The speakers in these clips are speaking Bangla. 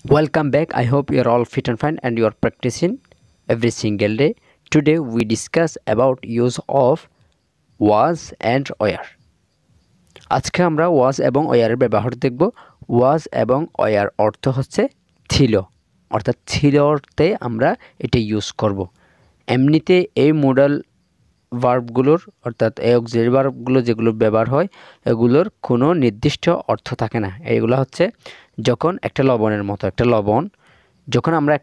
Welcome back. I hope you are all fit and fine and you are practicing every single day. Today we discuss about use of was and where. আজকে আমরা was এবং where এর ব্যবহার দেখব। was এবং where অর্থ হচ্ছে ছিল, অর্থাৎ ছিল অর্থে আমরা এটা ইউজ করব। এমনিতে এই মডাল ভার্বগুলোর অর্থাৎ এই অক্সিলারি ভার্বগুলো যেগুলো ব্যবহার হয় এগুলোর কোনো নির্দিষ্ট অর্থ থাকে না। এইগুলো হচ্ছে যখন একটা লবণের মতো, একটা লবণ যখন আমরা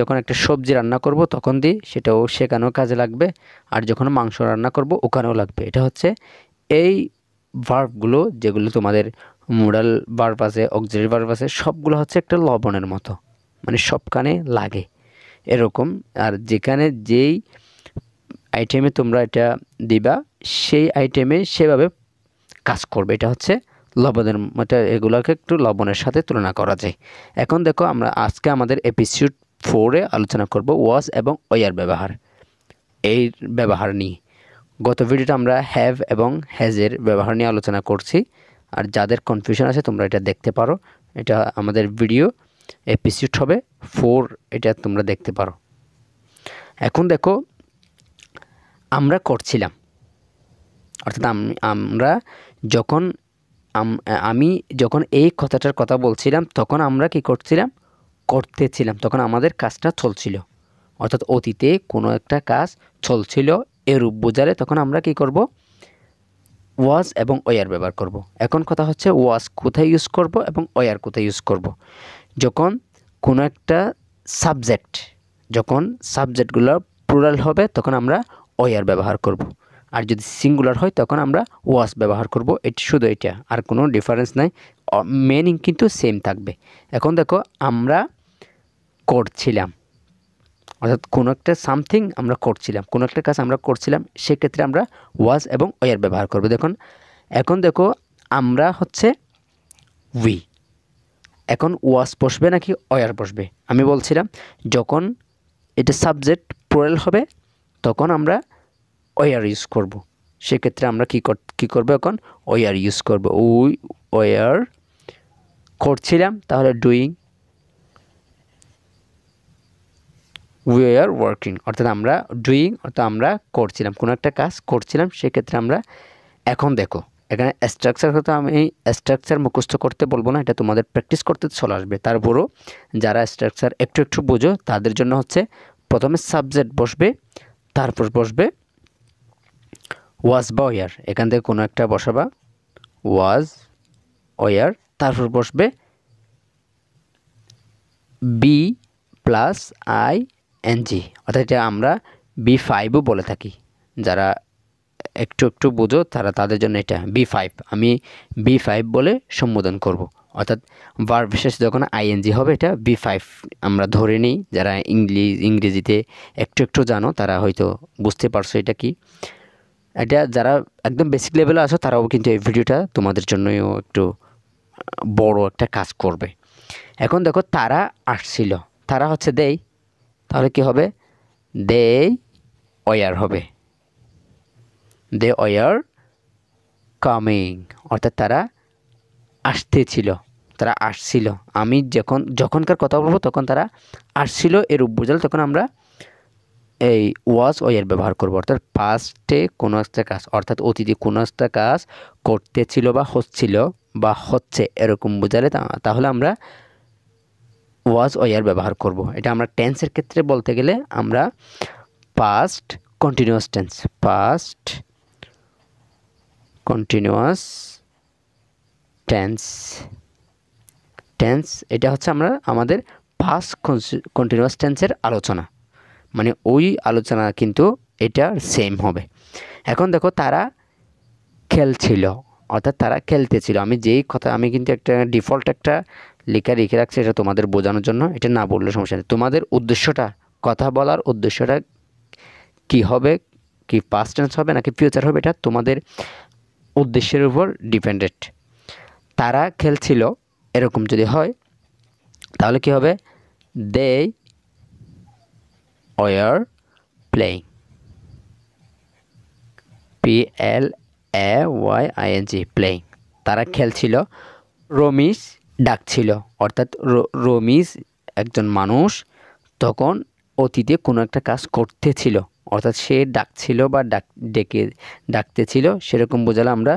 যখন একটা সবজি রান্না করব তখন দিই, সেটাও সেখানেও কাজে লাগবে, আর যখন মাংস রান্না করব ওখানেও লাগবে। এটা হচ্ছে এই ভার্বগুলো যেগুলো তোমাদের মোডাল ভার্ব আছে, অক্সিলারি ভার্ব আছে, সবগুলো হচ্ছে একটা লবণের মতো, মানে সবখানে লাগে এরকম। আর যেখানে যেই আইটেমে তোমরা এটা দিবা সেই আইটেমে সেভাবে কাজ করবে। এটা হচ্ছে লবণের মতো, এগুলোকে একটু লবণের সাথে তুলনা করা যায়। এখন দেখো, আমরা আজকে আমাদের এপিসোড 4-এ আলোচনা করব ওয়াজ এবং ওয়ার ব্যবহার, এই ব্যবহার নিয়ে। গত ভিডিওতে আমরা হ্যাভ এবং হ্যাজের ব্যবহার নিয়ে আলোচনা করছি, আর যাদের কনফিউশন আছে তোমরা এটা দেখতে পারো। এটা আমাদের ভিডিও এপিসোড হবে 4, এটা তোমরা দেখতে পারো। এখন দেখো, আমরা করছিলাম, অর্থাৎ আমরা যখন আমি যখন এই কথাটার কথা বলছিলাম তখন আমরা কি করছিলাম, করতেছিলাম, তখন আমাদের কাজটা চলছিল। অর্থাৎ অতীতে কোনো একটা কাজ চলছিল এরূপ বোঝালে তখন আমরা কি করব, ওয়াজ এবং ওয়ার ব্যবহার করব। এখন কথা হচ্ছে ওয়াজ কোথায় ইউজ করব এবং ওয়ার কোথায় ইউজ করব। যখন কোনো একটা সাবজেক্ট, যখন সাবজেক্টগুলো প্লুরাল হবে তখন আমরা ওয়ার ব্যবহার করব, আর যদি সিঙ্গুলার হয় তখন আমরা ওয়াজ ব্যবহার করব। এটা শুধু এটা, আর কোনো ডিফারেন্স নাই, মিনিং কিন্তু সেম থাকবে। এখন দেখো, আমরা করছিলাম, অর্থাৎ কোনো একটা সামথিং আমরা করছিলাম, কোনো একটা কাজ আমরা করছিলাম, সেক্ষেত্রে আমরা ওয়াজ এবং ওয়ার ব্যবহার করব। এখন দেখো, আমরা হচ্ছে উই। এখন ওয়াজ বসবে নাকি ওয়ার বসবে? আমি বলছিলাম যখন এটা সাবজেক্ট প্লুরাল হবে তখন আমরা ওয়ার ইউজ করব। সেক্ষেত্রে আমরা কী করব, এখন ওয়ার ইউজ করব। উই ওয়ার করছিলাম, তাহলে ডুইং, উই আর ওয়ার্কিং, অর্থাৎ আমরা ডুইং, অর্থাৎ আমরা করছিলাম, কোনো একটা কাজ করছিলাম, সেক্ষেত্রে আমরা। এখন দেখো, এখানে স্ট্রাকচার হয়তো আমি স্ট্রাকচার মুখস্থ করতে বলবো না, এটা তোমাদের প্র্যাকটিস করতে চলে আসবে। তারপরও যারা স্ট্রাকচার একটু একটু বোঝো তাদের জন্য হচ্ছে প্রথমে সাবজেক্ট বসবে, তারপর বসবে ওয়াজ বা ওয়ার। এখান থেকে কোনো একটা বসাবা, ওয়াজ ওয়ার, তারপর বসবে বি প্লাস আই এনজি, অর্থাৎ এটা আমরা B5ও বলে থাকি। যারা একটু একটু বোঝো তাদের জন্য এটা B5, আমি B5 বলে সম্বোধন করব। অর্থাৎ ভার্ব বিশেষ যখন আইএনজি হবে এটা B5 আমরা ধরে নিই। যারা ইংরেজিতে একটু একটু জানো তারা হয়তো বুঝতে পারছো এটা কি। এটা যারা একদম বেসিক লেভেলে আছো তারাও কিন্তু এই ভিডিওটা তোমাদের জন্যও একটু বড় একটা কাজ করবে। এখন দেখো, তারা আসছিল, তারা হচ্ছে দেই, তাহলে কি হবে, দে ওয়ার হবে, দে ওয়ার কামিং, অর্থাৎ তারা আসতেছিল, তারা আসছিল। আমি যখনকার কথা বলবো তখন তারা আসছিল এর বোঝালে তখন আমরা এই ওয়াজ ওয়ার ব্যবহার করব। অর্থাৎ পাস্টে কোনো একটা কাজ, অর্থাৎ অতীতে কোনো একটা কাজ করতেছিল বা হচ্ছিল বা হচ্ছে এরকম বোঝালে তাহলে আমরা ওয়াজ ওয়ার ব্যবহার করব। এটা আমরা টেন্সের ক্ষেত্রে বলতে গেলে আমরা past continuous tense, past continuous tense, এটা হচ্ছে আমাদের পাস্ট কন্টিনিউয়াস টেন্সের আলোচনা, মানে ওই আলোচনা কিন্তু এটা সেম হবে। এখন দেখো, তারা খেলছিল, অর্থাৎ তারা খেলতেছিল। আমি কিন্তু একটা ডিফল্ট একটা রেখে রাখছি, এটা তোমাদের বোঝানোর জন্য, এটা না বললে সমস্যা নেই। তোমাদের উদ্দেশ্যটা, কথা বলার উদ্দেশ্যটা কি হবে, কি পাস্ট টেন্স হবে নাকি ফিউচার হবে, এটা তোমাদের উদ্দেশ্যের উপর ডিপেন্ডেন্ট। তারা খেলছিল এরকম যদি হয় তাহলে কি হবে, they were playing, PLAYING, playing, তারা খেলছিল। রমেশ ডাকছিল, অর্থাৎ রমিজ একজন মানুষ তখন অতীতে কোনো একটা কাজ করতেছিল, অর্থাৎ সে ডাকছিল বা ডাকতেছিল, সেরকম বোঝালে আমরা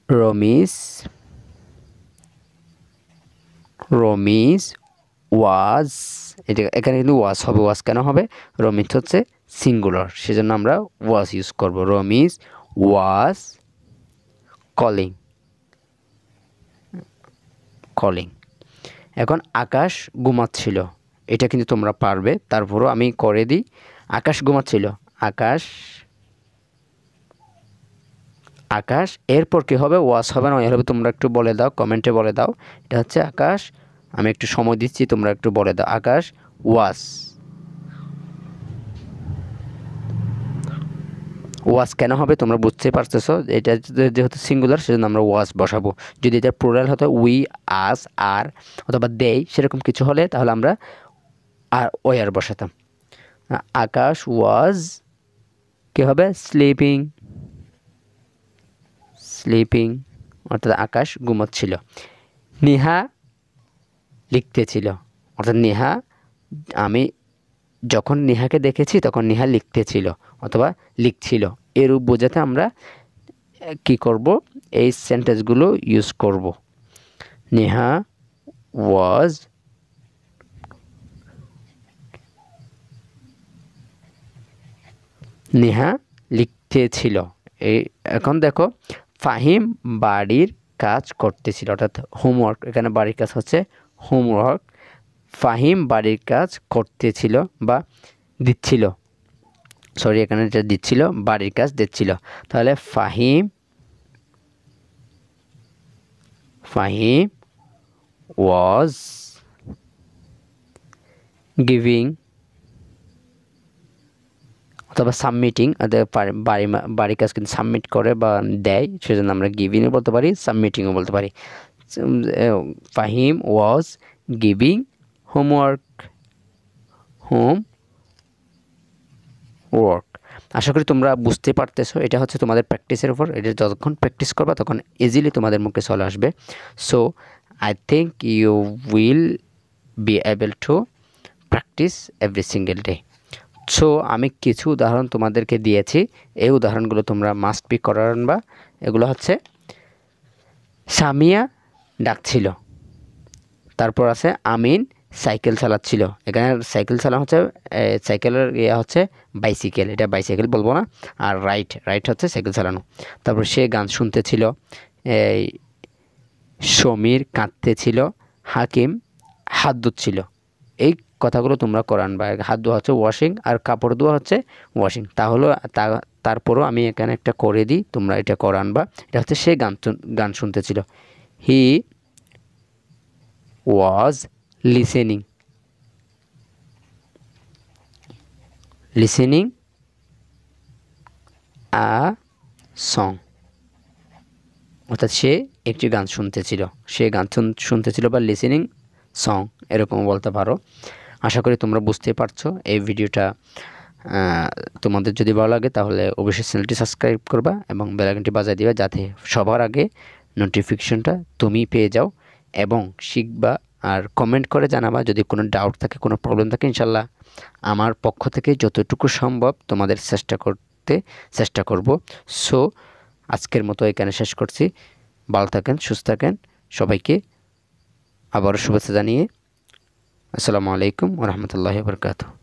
রমিজ রমিজ ওয়াজ, এটা এখানে কিন্তু ওয়াজ হবে। ওয়াজ কেন হবে? রমিজ হচ্ছে সিঙ্গুলার, সেজন্য আমরা ওয়াজ ইউজ করব। রমিজ ওয়াজ কলিং কলিং এখন আকাশ ঘুমাচ্ছিল, এটা কিন্তু তোমরা পারবে, তারপরও আমি করে দিই। আকাশ ঘুমাচ্ছিল, আকাশ আকাশ এরপর কি হবে? ওয়াজ হবে না ওয়ার হবে? তোমরা একটু বলে দাও, কমেন্টে বলে দাও। এটা হচ্ছে আকাশ, আমি একটু সময় দিচ্ছি, তোমরা একটু বলে দাও। আকাশ ওয়াজ, ওয়াজ কেন হবে তোমরা বুঝতে পারতেছো? এটা যেহেতু সিঙ্গুলার সেজন্য আমরা ওয়াজ বসাবো। যদি এটা প্লুরাল হতো উই, আস, আর অথবা দেই সেরকম কিছু হলে তাহলে আমরা আর ওয়ার বসাতাম। আকাশ ওয়াজ কি হবে? স্লিপিং স্লিপিং অর্থাৎ আকাশ ঘুমাচ্ছিল। নেহা লিখতেছিল, অর্থাৎ নেহা, আমি যখন নেহাকে দেখেছি তখন নেহা লিখতেছিল অথবা লিখছিল, এরূপ বোঝাতে আমরা কি করব? এই সেন্টেন্সগুলো ইউজ করব। নেহা ওয়াজ নেহা লিখতেছিল। এই এখন দেখো, ফাহিম বাড়ির কাজ করতেছিল, অর্থাৎ হোমওয়ার্ক, এখানে বাড়ির কাজ হচ্ছে হোমওয়ার্ক। ফাহিম বাড়ির কাজ করতেছিল বা দিচ্ছিল, সরি এখানে যেটা দিচ্ছিল বাড়ির কাজ দিচ্ছিল, তাহলে ফাহিম ওয়াজ গিভিং অথবা সাবমিটিং, বাড়ির কাজ কিন্তু সাবমিট করে বা দেয়, সেজন্য আমরা গিভিংও বলতে পারি, সাবমিটিংও বলতে পারি। Fahim was giving homework. আশা করি তোমরা বুঝতে পারতেছো, এটা হচ্ছে তোমাদের প্র্যাকটিসের উপর। এটা যতক্ষণ প্র্যাকটিস করবা তখন ইজিলি তোমাদের মুখে চলে আসবে। So I think you will be able to practise every single day. So আমি কিছু উদাহরণ তোমাদেরকে দিয়েছি, এই উদাহরণগুলো তোমরা মাস্ট বি করে আনবা। এগুলো হচ্ছে সামিয়া ডাকছিল, তারপর আছে আমিন সাইকেল চালাচ্ছিল। এখানে সাইকেল চালানো হচ্ছে, সাইকেলের ইয়ে হচ্ছে বাইসাইকেল, এটা বাইসাইকেল বলবো না। আর রাইট হচ্ছে সাইকেল চালানো। তারপর সে গান শুনতেছিল, এই সমীর কাঁদতেছিল, হাকিম হাত ধুচ্ছিল। এই কথাগুলো তোমরা কোরআন বা হাত ধোয়া হচ্ছে ওয়াশিং, আর কাপড় ধোয়া হচ্ছে ওয়াশিং। তারপরও আমি এখানে একটা করে দিই, তোমরা এটা কোরআন বা এটা হচ্ছে সে গান শুনতেছিল। হি ওয়াজ লিসেনিং আ সং, অর্থাৎ সে একটি গান শুনতেছিল, বা লিসেনিং সং এরকম বলতে পারো। আশা করি তোমরা বুঝতে পারছো। এই ভিডিওটা তোমাদের যদি ভালো লাগে তাহলে অবশ্যই চ্যানেলটি সাবস্ক্রাইব করবা এবং বেল আইকনটি বাজিয়ে দিবা, যাতে সবার আগে নোটিফিকেশনটা তুমি পেয়ে যাও এবং শিখবা। আর কমেন্ট করে জানাবা যদি কোনো ডাউট থাকে, কোনো প্রবলেম থাকে। ইনশাল্লাহ আমার পক্ষ থেকে যতটুকু সম্ভব তোমাদের চেষ্টা করব। সো আজকের মতো এখানে শেষ করছি। ভালো থাকেন, সুস্থ থাকেন। সবাইকে আবারও শুভেচ্ছা জানিয়ে আসসালামু আলাইকুম ওয়া রাহমাতুল্লাহি ওয়া বারাকাতুহু।